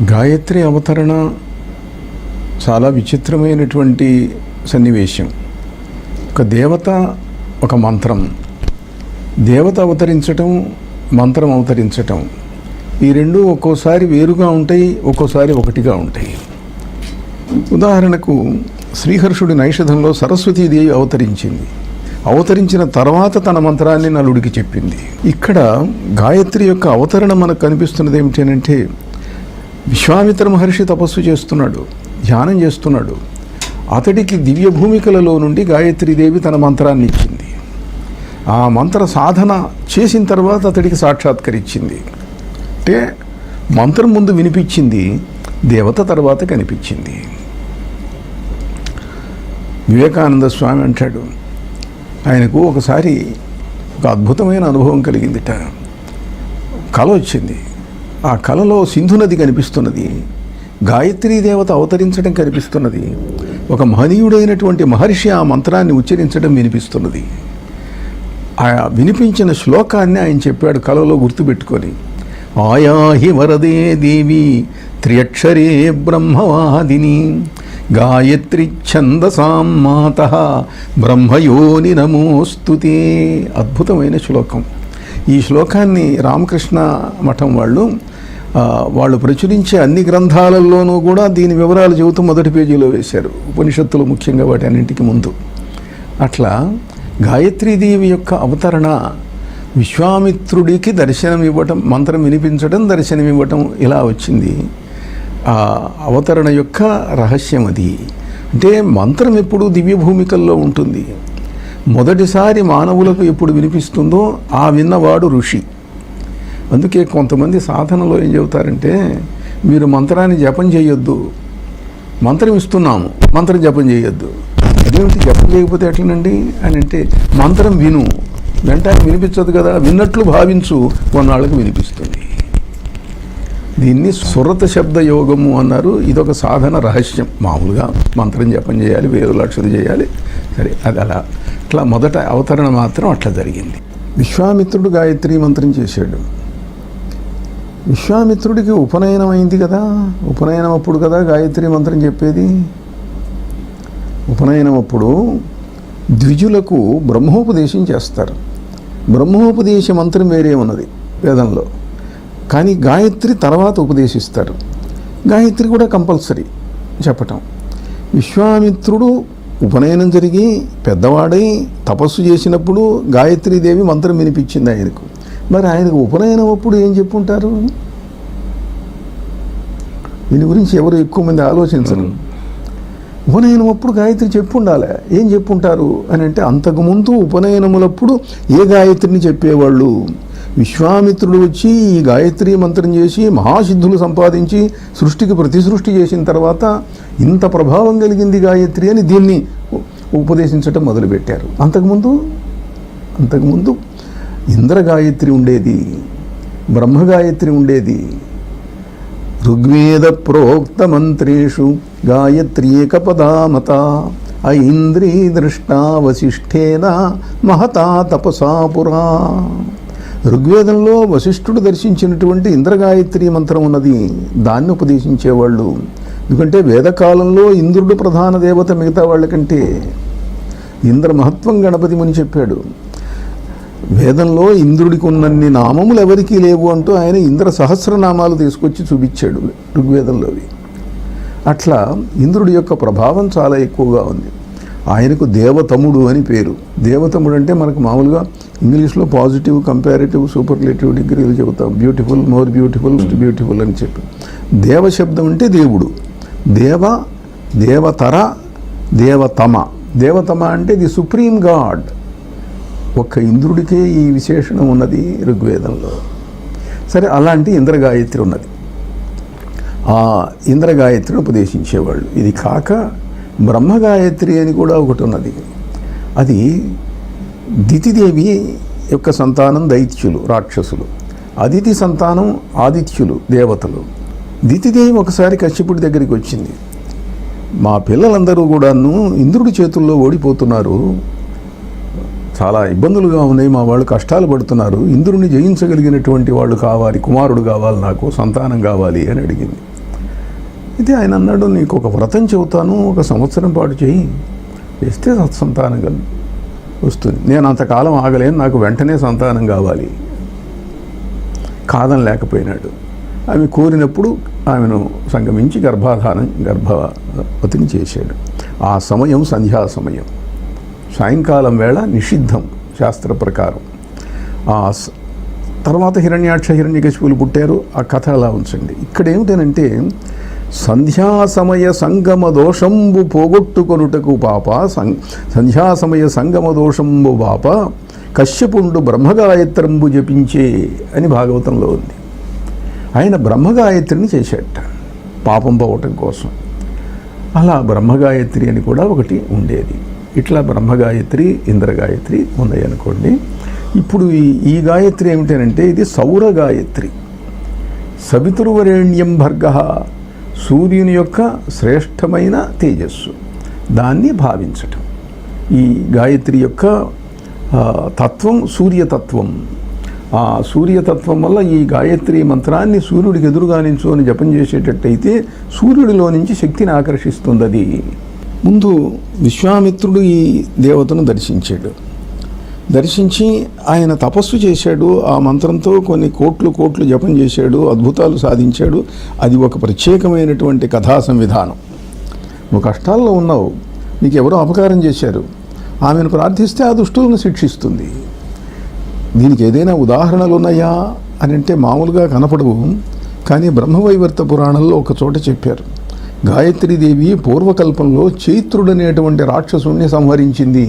గాయత్రి అవతరణ చాలా విచిత్రమైనటువంటి సన్నివేశం. ఒక దేవత, ఒక మంత్రం, దేవత అవతరించటం, మంత్రం అవతరించటం, ఈ రెండు ఒక్కోసారి వేరుగా ఉంటాయి, ఒక్కోసారి ఒకటిగా ఉంటాయి. ఉదాహరణకు శ్రీహర్షుడి నైషధంలో సరస్వతీదేవి అవతరించింది. అవతరించిన తర్వాత తన మంత్రాన్ని నలుడికి చెప్పింది. ఇక్కడ గాయత్రి యొక్క అవతరణ మనకు కనిపిస్తున్నది ఏమిటంటే, విశ్వామిత్ర మహర్షి తపస్సు చేస్తున్నాడు, ధ్యానం చేస్తున్నాడు. అతడికి దివ్య భూమికలలో నుండి గాయత్రీదేవి తన మంత్రాన్ని ఇచ్చింది. ఆ మంత్ర సాధన చేసిన తర్వాత అతడికి సాక్షాత్కరించింది. అంటే మంత్రం ముందు వినిపించింది, దేవత తర్వాత కనిపించింది. వివేకానంద స్వామి అంటాడు, ఆయనకు ఒకసారి ఒక అద్భుతమైన అనుభవం కలిగిందిట. కల వచ్చింది. ఆ కలలో సింధు నది కనిపిస్తున్నది, గాయత్రీ దేవత అవతరించడం కనిపిస్తున్నది, ఒక మహనీయుడైనటువంటి మహర్షి ఆ మంత్రాన్ని ఉచ్చరించడం వినిపిస్తున్నది. ఆ వినిపించిన శ్లోకాన్ని ఆయన చెప్పాడు కలలో గుర్తుపెట్టుకొని, ఆయాహి వరదే దేవి త్రియక్షరే బ్రహ్మవాదిని గాయత్రి ఛందసాం మాతః బ్రహ్మయోని నమోస్తుతే. అద్భుతమైన శ్లోకం. ఈ శ్లోకాన్ని రామకృష్ణ మఠం వాళ్ళు ప్రచురించే అన్ని గ్రంథాలలోనూ కూడా దీని వివరాలు చెబుతూ మొదటి పేజీలో వేశారు, ఉపనిషత్తులు ముఖ్యంగా వాటి అన్నింటికి ముందు. అట్లా గాయత్రీదేవి యొక్క అవతరణ విశ్వామిత్రుడికి దర్శనం ఇవ్వటం, మంత్రం వినిపించడం, దర్శనం ఇవ్వటం, ఇలా వచ్చింది. ఆ అవతరణ యొక్క రహస్యం అది. అంటే మంత్రం ఎప్పుడు దివ్య భూమికల్లో ఉంటుంది. మొదటిసారి మానవులకు ఎప్పుడు వినిపిస్తుందో ఆ విన్నవాడు ఋషి. అందుకే కొంతమంది సాధనలో ఏం చెబుతారంటే, మీరు మంత్రాన్ని జపం చేయొద్దు, మంత్రం ఇస్తున్నాము, మంత్రం జపం చేయొద్దు. అదేమిటి జపం చేయకపోతే ఎట్లనండి అని అంటే, మంత్రం విను, వెంటనే వినిపించదు కదా, విన్నట్లు భావించు, కొన్నాళ్ళకు వినిపిస్తుంది. దీన్ని సురత శబ్ద యోగము అన్నారు. ఇదొక సాధన రహస్యం. మామూలుగా మంత్రం జపం చేయాలి, 1000 లక్షలు చేయాలి, సరే అది అలా. అట్లా మొదట అవతరణ మాత్రం అట్లా జరిగింది. విశ్వామిత్రుడు గాయత్రీ మంత్రం చేశాడు. విశ్వామిత్రుడికి ఉపనయనం అయింది కదా, ఉపనయనం అప్పుడు కదా గాయత్రీ మంత్రం చెప్పేది. ఉపనయనం అప్పుడు ద్విజులకు బ్రహ్మోపదేశం చేస్తారు. బ్రహ్మోపదేశ మంత్రం వేరే ఉన్నది వేదంలో, కానీ గాయత్రి తర్వాత ఉపదేశిస్తారు. గాయత్రి కూడా కంపల్సరీ చెప్పటం. విశ్వామిత్రుడు ఉపనయనం జరిగి పెద్దవాడై తపస్సు చేసినప్పుడు గాయత్రీదేవి మంత్రం వినిపించింది ఆయనకు. మరి ఆయనకు ఉపనయనం అప్పుడు ఏం చెప్పుంటారు? దీని గురించి ఎవరు ఎక్కువ మంది ఆలోచించరు. ఉపనయనం అప్పుడు గాయత్రి చెప్పుండాలి. ఏం చెప్పుంటారు అని అంటే, అంతకుముందు ఉపనయనములప్పుడు ఏ గాయత్రిని చెప్పేవాళ్ళు? విశ్వామిత్రుడు వచ్చి ఈ గాయత్రీ మంత్రం చేసి మహాసిద్ధులు సంపాదించి సృష్టికి ప్రతిసృష్టి చేసిన తర్వాత ఇంత ప్రభావం కలిగింది గాయత్రి అని దీన్ని ఉపదేశించటం మొదలుపెట్టారు. అంతకుముందు ఇంద్ర గాయత్రి ఉండేది, బ్రహ్మ గాయత్రి ఉండేది. ఋగ్వేద ప్రోక్త మంత్రేషు గాయత్రీ ఏకపదామత ఐంద్రీ దృష్టా వశిష్ఠేన మహతా తపసా పురా. ఋగ్వేదంలో వశిష్ఠుడు దర్శించినటువంటి ఇంద్రగాయత్రీ మంత్రం ఉన్నది, దాన్ని ఉపదేశించేవాళ్ళు. ఎందుకంటే వేదకాలంలో ఇంద్రుడు ప్రధాన దేవత మిగతా వాళ్ళకంటే. ఇంద్ర మహత్వం గణపతి ముని చెప్పాడు. వేదంలో ఇంద్రుడికి ఉన్నన్ని నామములు ఎవరికీ లేవు అంటూ ఆయన ఇంద్ర సహస్రనామాలు తీసుకొచ్చి చూపించాడు ఋగ్వేదంలోవి. అట్లా ఇంద్రుడి యొక్క ప్రభావం చాలా ఎక్కువగా ఉంది. ఆయనకు దేవతముడు అని పేరు. దేవతముడు అంటే మనకు మామూలుగా ఇంగ్లీష్లో పాజిటివ్, కంపారిటివ్, సూపర్లేటివ్ డిగ్రీలు చెబుతాం. బ్యూటిఫుల్, మోర్ బ్యూటిఫుల్, బ్యూటిఫుల్ అని చెప్పి. దేవశబ్దం అంటే దేవుడు. దేవతర, దేవతమ. దేవతమ అంటే ది సుప్రీం గాడ్. ఒక్క ఇంద్రుడికే ఈ విశేషణం ఉన్నది ఋగ్వేదంలో. సరే, అలాంటి ఇంద్రగాయత్రి ఉన్నది. ఆ ఇంద్రగాయత్రిని ఉపదేశించేవాళ్ళు. ఇది కాక బ్రహ్మగాయత్రి అని కూడా ఒకటి ఉన్నది. అది దితిదేవి యొక్క సంతానం దైత్యులు, రాక్షసులు. అదితి సంతానం ఆదిత్యులు, దేవతలు. దితిదేవి ఒకసారి కశ్యపుడి దగ్గరికి వచ్చింది. మా పిల్లలందరూ కూడాను ఇంద్రుడి చేతుల్లో ఓడిపోతున్నారు, చాలా ఇబ్బందులుగా ఉన్నాయి, మా వాళ్ళు కష్టాలు పడుతున్నారు, ఇంద్రుడిని జయించగలిగినటువంటి వాళ్ళు కావాలి, కుమారుడు కావాలి, నాకు సంతానం కావాలి అని అడిగింది. అయితే ఆయన అన్నాడు, నీకు ఒక వ్రతం చెబుతాను, 1 సంవత్సరం పాటు చేయి, చేస్తే సత్సంతానం వస్తుంది. నేను అంతకాలం ఆగలేను, నాకు వెంటనే సంతానం కావాలి. కాదని లేకపోయినాడు. ఆమె కోరినప్పుడు ఆమెను సంగమించి గర్భవతిని చేశాడు. ఆ సమయం సంధ్యా సమయం, సాయంకాలం వేళ నిషిద్ధం శాస్త్ర ప్రకారం. తర్వాత హిరణ్యాక్ష హిరణ్యకశిపులు పుట్టారు. ఆ కథ అలా ఉంచండి. ఇక్కడ ఏమిటనంటే, సంధ్యా సమయ సంగమ దోషంబు పోగొట్టుకొనుటకు పాప, సంధ్యా సమయ సంగమ దోషంబు పాప కశ్యపుండు బ్రహ్మగాయత్రంబు జపించే అని భాగవతంలో ఉంది. ఆయన బ్రహ్మగాయత్రిని చేశాట పాపం పోవటం కోసం. అలా బ్రహ్మగాయత్రి అని కూడా ఒకటి ఉండేది. ఇట్లా బ్రహ్మగాయత్రి, ఇంద్రగాయత్రి ఉన్నాయి అనుకోండి. ఇప్పుడు ఈ గాయత్రి ఏమిటనంటే, ఇది సౌర గాయత్రి. సవితుర్వరేణ్యం భర్గః, సూర్యుని యొక్క శ్రేష్టమైన తేజస్సు, దాన్ని భావించటం. ఈ గాయత్రి యొక్క తత్వం సూర్యతత్వం. ఆ సూర్యతత్వం వల్ల ఈ గాయత్రి మంత్రాన్ని సూర్యుడికి ఎదురుగా నించుని జపం చేసేటట్టయితే సూర్యుడిలో నుంచి శక్తిని ఆకర్షిస్తుంది. అది ముందు విశ్వామిత్రుడు ఈ దేవతను దర్శించాడు. దర్శించి ఆయన తపస్సు చేశాడు. ఆ మంత్రంతో కొన్ని కోట్లు జపం చేశాడు, అద్భుతాలు సాధించాడు. అది ఒక ప్రత్యేకమైనటువంటి కథా సంవిధానం. నువ్వు కష్టాల్లో ఉన్నావు, నీకు ఎవరో అపకారం చేశారు, ఆమెను ప్రార్థిస్తే ఆ దుష్టులను శిక్షిస్తుంది. దీనికి ఏదైనా ఉదాహరణలు ఉన్నాయా అని అంటే మామూలుగా కనపడవు. కానీ బ్రహ్మవైవర్త పురాణంలో ఒక చోట చెప్పారు, గాయత్రీదేవి పూర్వకల్పంలో చైత్రుడనేటువంటి రాక్షసుణ్ణి సంహరించింది.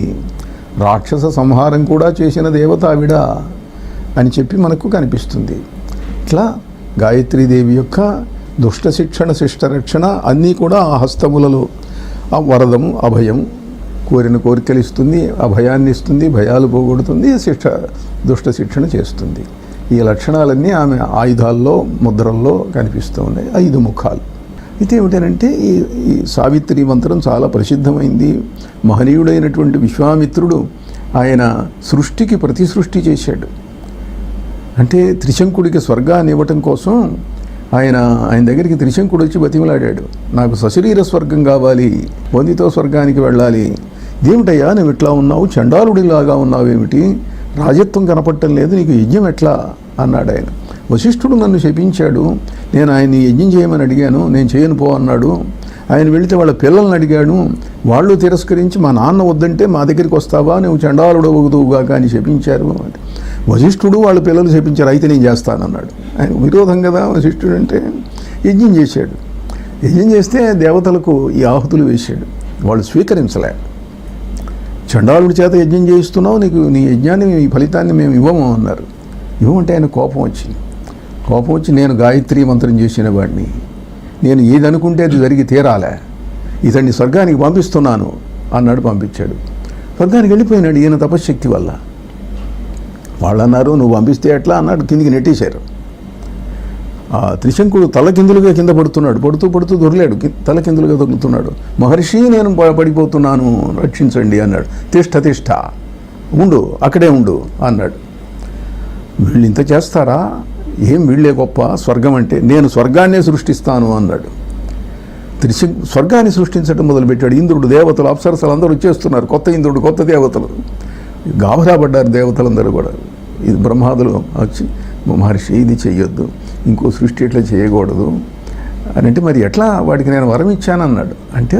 రాక్షస సంహారం కూడా చేసిన దేవత ఆవిడ అని చెప్పి మనకు కనిపిస్తుంది. ఇట్లా గాయత్రీదేవి యొక్క దుష్ట శిక్షణ, శిష్ట రక్షణ అన్నీ కూడా ఆ హస్తములలో వరదము, అభయం, కోరిన కోరికలు ఇస్తుంది, అభయాన్ని ఇస్తుంది, భయాలు పోగొడుతుంది, దుష్ట శిక్షణ చేస్తుంది. ఈ లక్షణాలన్నీ ఆమె ఆయుధాల్లో, ముద్రల్లో కనిపిస్తూ ఉన్నాయి. 5 ముఖాలు. అయితే ఏమిటంటే, ఈ సావిత్రి మంత్రం చాలా ప్రసిద్ధమైంది. మహనీయుడైనటువంటి విశ్వామిత్రుడు ఆయన సృష్టికి ప్రతి సృష్టి చేశాడు. అంటే త్రిశంకుడికి స్వర్గాన్ని ఇవ్వటం కోసం ఆయన దగ్గరికి త్రిశంకుడు వచ్చి బతిమలాడాడు, నాకు సశరీర స్వర్గం కావాలి, వందితో స్వర్గానికి వెళ్ళాలి. ఇదేమిటయ్యా నువ్వు ఇట్లా ఉన్నావు, చండాలుడిలాగా ఉన్నావేమిటి, రాజత్వం కనపడటం లేదు, నీకు యజ్ఞం ఎట్లా అన్నాడు ఆయన. వశిష్ఠుడు నన్ను శపించాడు, నేను ఆయన్ని యజ్ఞం చేయమని అడిగాను, నేను చేయను పో అన్నాడు. ఆయన వెళితే వాళ్ళ పిల్లల్ని అడిగాడు, వాళ్ళు తిరస్కరించి మా నాన్న వద్దంటే మా దగ్గరికి వస్తావా, నువ్వు చండాలుడు అవుదువుగాక అని శపించారు. వశిష్ఠుడు వాళ్ళ పిల్లలు శపించారు, అయితే నేను చేస్తానన్నాడు. ఆయన విరోధం కదా వశిష్ఠుడు అంటే. యజ్ఞం చేశాడు. యజ్ఞం చేస్తే దేవతలకు ఈ ఆహుతులు వేశాడు, వాళ్ళు స్వీకరించలే. చండాలుడి చేత యజ్ఞం చేయిస్తున్నావు, నీకు నీ యజ్ఞాన్ని, ఈ ఫలితాన్ని మేము ఇవ్వము అన్నారు. ఇవ్వమంటే ఆయన కోపం వచ్చి నేను గాయత్రి మంత్రం చేసిన వాడిని, నేను ఏదనుకుంటే అది జరిగి తీరాలే, ఇతన్ని స్వర్గానికి పంపిస్తున్నాను అన్నాడు. పంపించాడు. స్వర్గానికి వెళ్ళిపోయినాడు ఈయన తపశ్శక్తి వల్ల. వాళ్ళు అన్నారు, నువ్వు పంపిస్తే ఎట్లా అన్నాడు. కిందికి నెట్టేశారు. ఆ త్రిశంకుడు తలకిందులుగా కింద పడుతున్నాడు. పడుతూ దొరలేడు, తలకిందులుగా దొరుకుతున్నాడు. మహర్షి నేను పడిపోతున్నాను, రక్షించండి అన్నాడు. తిష్ట ఉండు, అక్కడే ఉండు అన్నాడు. వీళ్ళు ఇంత చేస్తారా, ఏం వీళ్ళే గొప్ప, స్వర్గం అంటే నేను స్వర్గాన్నే సృష్టిస్తాను అన్నాడు. స్వర్గాన్ని సృష్టించడం మొదలుపెట్టాడు. ఇంద్రుడు, దేవతలు, అప్సరసలు అందరూ వచ్చేస్తున్నారు. కొత్త ఇంద్రుడు, కొత్త దేవతలు, గాభరా పడ్డారు దేవతలందరూ కూడా. ఇది బ్రహ్మాదులు వచ్చి, మహర్షి ఇది చెయ్యొద్దు, ఇంకో సృష్టి ఎట్లా చేయకూడదు అని అంటే, మరి ఎట్లా, వాడికి నేను వరం ఇచ్చానన్నాడు. అంటే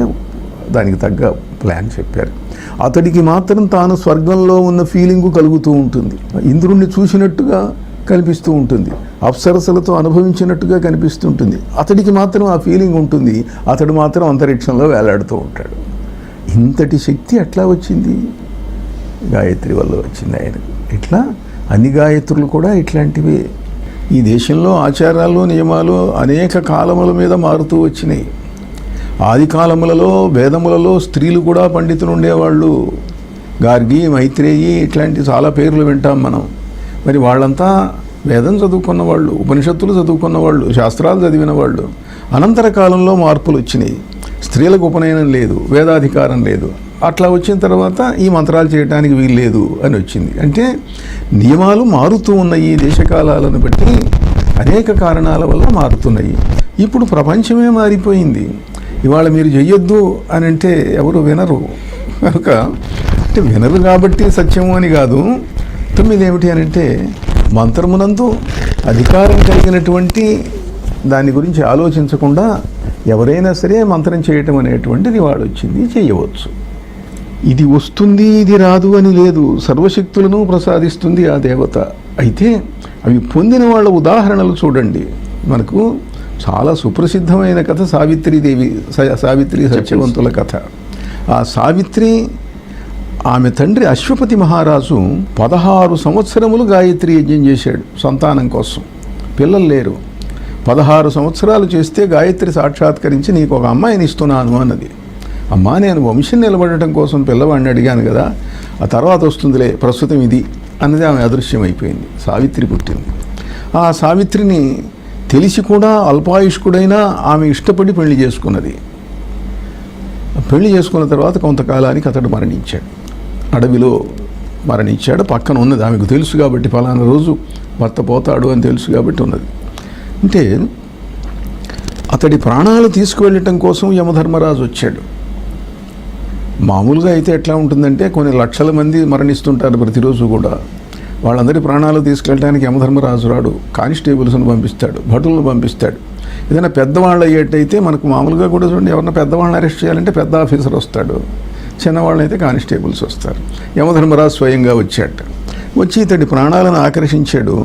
దానికి తగ్గ ప్లాన్ చెప్పారు. అతడికి మాత్రం తాను స్వర్గంలో ఉన్న ఫీలింగు కలుగుతూ ఉంటుంది. ఇంద్రుణ్ణి చూసినట్టుగా కనిపిస్తూ ఉంటుంది, అప్సరసలతో అనుభవించినట్టుగా కనిపిస్తుంటుంది. అతడికి మాత్రం ఆ ఫీలింగ్ ఉంటుంది. అతడు మాత్రం అంతరిక్షంలో వేలాడుతూ ఉంటాడు. ఇంతటి శక్తి ఎట్లా వచ్చింది? గాయత్రి వల్ల వచ్చింది ఆయనకు. ఇట్లా అన్ని గాయత్రులు కూడా ఇట్లాంటివి. ఈ దేశంలో ఆచారాలు, నియమాలు అనేక కాలముల మీద మారుతూ వచ్చినాయి. ఆది కాలములలో వేదములలో స్త్రీలు కూడా పండితులు ఉండేవాళ్ళు. గార్గి, మైత్రేయి ఇట్లాంటి చాలా పేర్లు వింటాం మనం. మరి వాళ్ళంతా వేదం చదువుకున్న వాళ్ళు, ఉపనిషత్తులు చదువుకున్న వాళ్ళు, శాస్త్రాలు చదివిన వాళ్ళు. అనంతర కాలంలో మార్పులు వచ్చినాయి. స్త్రీలకు ఉపనయనం లేదు, వేదాధికారం లేదు. అట్లా వచ్చిన తర్వాత ఈ మంత్రాలు చేయడానికి వీల్లేదు అని వచ్చింది. అంటే నియమాలు మారుతూ ఉన్నాయి. దేశకాలాలను బట్టి అనేక కారణాల వల్ల మారుతున్నాయి. ఇప్పుడు ప్రపంచమే మారిపోయింది. ఇవాళ మీరు చెయ్యొద్దు అని అంటే ఎవరు వినరు. కనుక అంటే వినరు కాబట్టి సత్యము అని కాదు. 9 ఏమిటి అని అంటే మంత్రమునందు అధికారం కలిగినటువంటి దాని గురించి ఆలోచించకుండా ఎవరైనా సరే మంత్రం చేయటం అనేటువంటిది వాడు వచ్చింది చేయవచ్చు. ఇది వస్తుంది ఇది రాదు అని లేదు. సర్వశక్తులను ప్రసాదిస్తుంది ఆ దేవత. అయితే అవి పొందిన వాళ్ళ ఉదాహరణలు చూడండి. మనకు చాలా సుప్రసిద్ధమైన కథ సావిత్రి సత్యవంతుల కథ. ఆ సావిత్రి ఆమె తండ్రి అశ్వపతి మహారాజు 16 సంవత్సరములు గాయత్రి యజ్ఞం చేశాడు సంతానం కోసం. పిల్లలు లేరు. 16 సంవత్సరాలు చేస్తే గాయత్రి సాక్షాత్కరించి నీకు ఒక అమ్మాయిని ఇస్తున్నాను అన్నది. అమ్మా, నేను వంశం నిలబడటం కోసం పిల్లవాడిని అడిగాను కదా, ఆ తర్వాత వస్తుందిలే, ప్రస్తుతం ఇది అన్నది ఆమె అదృశ్యమైపోయింది. సావిత్రి పుట్టింది. ఆ సావిత్రిని తెలిసి కూడా అల్పాయుష్కుడైనా ఆమె ఇష్టపడి పెళ్లి చేసుకున్నది. పెళ్లి చేసుకున్న తర్వాత కొంతకాలానికి అతడు మరణించాడు. అడవిలో మరణించాడు. పక్కన ఉన్నది, ఆమెకు తెలుసు కాబట్టి ఫలానా రోజు భర్త పోతాడు అని తెలుసు కాబట్టి ఉన్నది. అంటే అతడి ప్రాణాలు తీసుకువెళ్ళటం కోసం యమధర్మరాజు వచ్చాడు. మామూలుగా అయితే ఎట్లా ఉంటుందంటే కొన్ని లక్షల మంది మరణిస్తుంటారు ప్రతిరోజు కూడా. వాళ్ళందరి ప్రాణాలు తీసుకెళ్ళడానికి యమధర్మరాజు రాడు. కానిస్టేబుల్స్ని పంపిస్తాడు, భటులను పంపిస్తాడు. ఏదైనా పెద్దవాళ్ళు అయ్యేటైతే మనకు మామూలుగా కూడా చూడండి, ఎవరైనా పెద్దవాళ్ళని అరెస్ట్ చేయాలంటే పెద్ద ఆఫీసర్ వస్తాడు, చిన్నవాళ్ళనైతే కానిస్టేబుల్స్ వస్తారు. యమధర్మరాజు స్వయంగా వచ్చాడు. వచ్చి ఇతడి ప్రాణాలను ఆకర్షించాడు.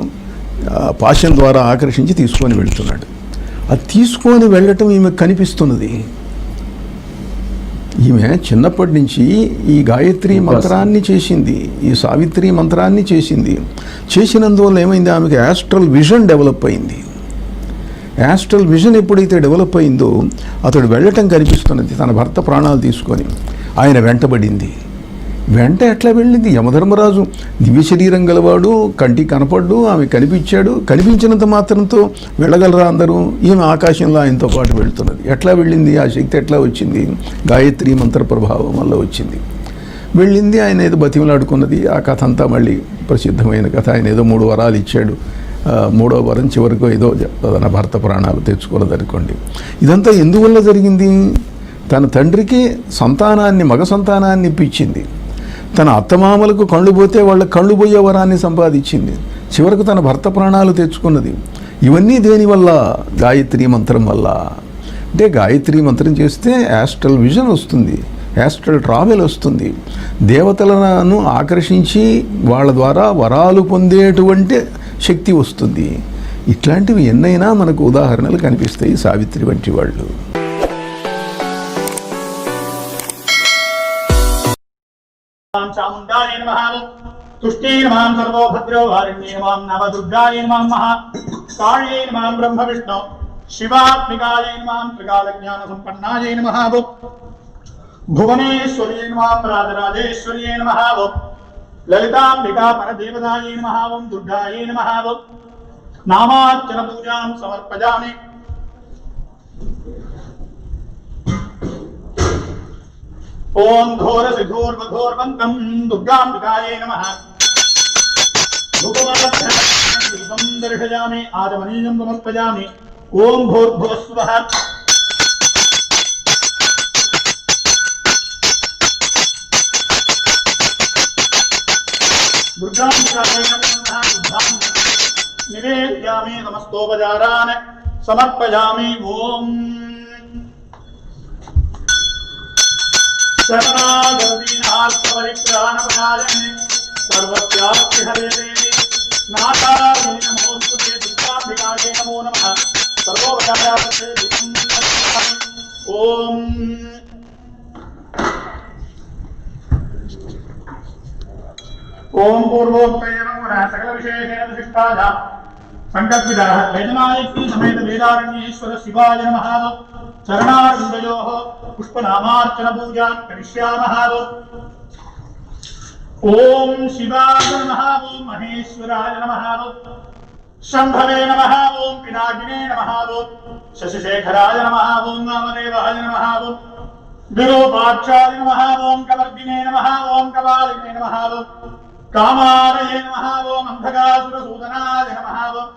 పాశం ద్వారా ఆకర్షించి తీసుకొని వెళ్తున్నాడు. అది తీసుకొని వెళ్ళటం ఈమెకు కనిపిస్తున్నది. ఈమె చిన్నప్పటి నుంచి ఈ గాయత్రి మంత్రాన్ని చేసింది, ఈ సావిత్రి మంత్రాన్ని చేసింది. చేసినందువల్ల ఏమైంది, ఆమెకి యాస్ట్రల్ విజన్ డెవలప్ అయింది. యాస్ట్రల్ విజన్ ఎప్పుడైతే డెవలప్ అయిందో అతడు వెళ్ళటం కనిపిస్తున్నది. తన భర్త ప్రాణాలు తీసుకొని ఆయన వెంటబడింది. వెంట ఎట్లా వెళ్ళింది? యమధర్మరాజు దివ్య శరీరం గలవాడు, కంటికి కనపడ్డు, ఆమె కనిపించాడు. కనిపించినంత మాత్రంతో వెళ్ళగలరా అందరూ? ఈమె ఆకాశంలో ఆయనతో పాటు వెళ్తున్నది. ఎట్లా వెళ్ళింది? ఆ శక్తి ఎట్లా వచ్చింది? గాయత్రి మంత్ర ప్రభావం వల్ల వచ్చింది. వెళ్ళింది. ఆయన ఏదో బతిమలాడుకున్నది. ఆ కథ అంతా మళ్ళీ ప్రసిద్ధమైన కథ. ఆయన ఏదో 3 వరాలు ఇచ్చాడు. 3వ వరం చివరికి ఏదో తన భర్త ప్రాణాలు తెచ్చుకున్నది అనుకోండి. ఇదంతా ఎందువల్ల జరిగింది? తన తండ్రికి సంతానాన్ని, మగ సంతానాన్ని ఇప్పించింది. తన అత్తమామలకు కళ్ళు పోతే వాళ్ళ కళ్ళు పోయే వరాన్ని సంపాదించింది. చివరకు తన భర్త ప్రాణాలు తెచ్చుకున్నది. ఇవన్నీ దేనివల్ల? గాయత్రి మంత్రం వల్ల. అంటే గాయత్రి మంత్రం చేస్తే యాస్ట్రల్ విజన్ వస్తుంది, యాస్ట్రల్ ట్రావెల్ వస్తుంది. దేవతలను ఆకర్షించి వాళ్ళ ద్వారా వరాలు పొందేటువంటి శక్తి వస్తుంది. ఇట్లాంటివి ఎన్నైనా మనకు ఉదాహరణలు కనిపిస్తాయి సావిత్రి వంటి వాళ్ళు. చాముండాయ నమః, తుష్టే నమః, సర్వోభద్రో వారిణ్యే నమః, నవదుర్గాయ నమః, కాళే నమః, బ్రహ్మ విష్ణు శివాత్మికాయ నమః, త్రికాల జ్ఞాన సంపన్నాయ నమః, భువనేశ్వర్యే నమః, రాజరాజేశ్వర్యే నమః, లలితాంబికా పరదేవతాయ నమః, దుర్గాయ నమః. నామార్చన పూజాం సమర్పయామి. ఓం ఘోరసిఘోర్వఘోర్వంతం దుర్గాంబికాయై నమః. దీపం దర్శయామి, ఆచమనీయం సమర్పయామి. ఓం భూర్భువస్సువః. దుర్గాంబికాయై నమః. నివేద్యామి, సమస్తోపచారాన్ సమర్పయామి. ఓం శరణాగతీనార్థపరిత్రాణపరాయణే సర్వస్యాస్తి హరే దేవి నాథాయ నమోస్తుతే. దుర్గాంబికాయై నమో నమః. సర్వోపచారార్థే దీపం దర్శయామి. ఓం ఓం పూర్వోక్తేన సకల విశేషేణ విశిష్టాయ సంకల్పితః వేదనాయకి సమేత వేదారణ్యేశ్వర శివాయ నమః. చరణారవిందయోః పుష్పనామార్చన పూజాం కరిష్యామః. ఓం శివాయ నమః. ఓం మహేశ్వరాయ నమః. శంభవే నమః. ఓం పినాకినే నమః. ఓం శశిశేఖరాయ నమః. ఓం వామదేవాయ నమః. ఓం విరూపాక్షాయ నమః. ఓం కవర్దినే నమః. ఓం కపాలినే నమః. ఓం కామారయే నమః. ఓం అంధకాసురసూదనాయ నమః. ఓం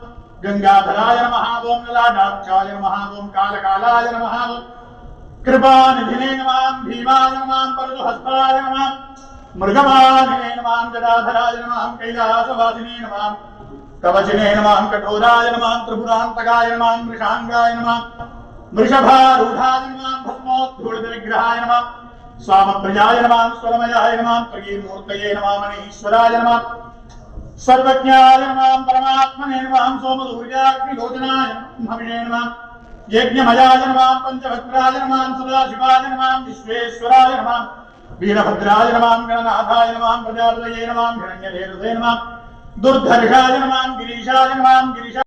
गंगाधराय नमः ओम ललाटाक्षाय नमः ओम कालकालाय नमः ओम कृपानिधिने नमः भीमाय नमः परशुहस्ताय नमः मृगवाहिने नमः जटाधराय नमः कैलासवासिने नमः कवचिने नमः कठोराय नमः त्रिपुरान्तकाय नमः मृषांगाय नमः वृषभारूढाय नमः भस्मोद्धूलितविग्रहाय नमः स्वामप्रियाय नमः स्वरमयाय नमः प्रगीर्मूर्तये नमः मणीश्वराय नमः सर्वज्ञाय नमः परमात्मने नमः सोमसूर्याग्निलोचनाय हविषे नमः यज्ञमयाय नमः पंचभद्राय नमः सदाशिवाय नमः विश्वेश्वराय नमः वीरभद्राय नमः गणनाथाय नमः प्रजापतये नमः हिरण्यदेवते नमः दुर्धर्षाय नमः गिरीशाय नमः गिरीशा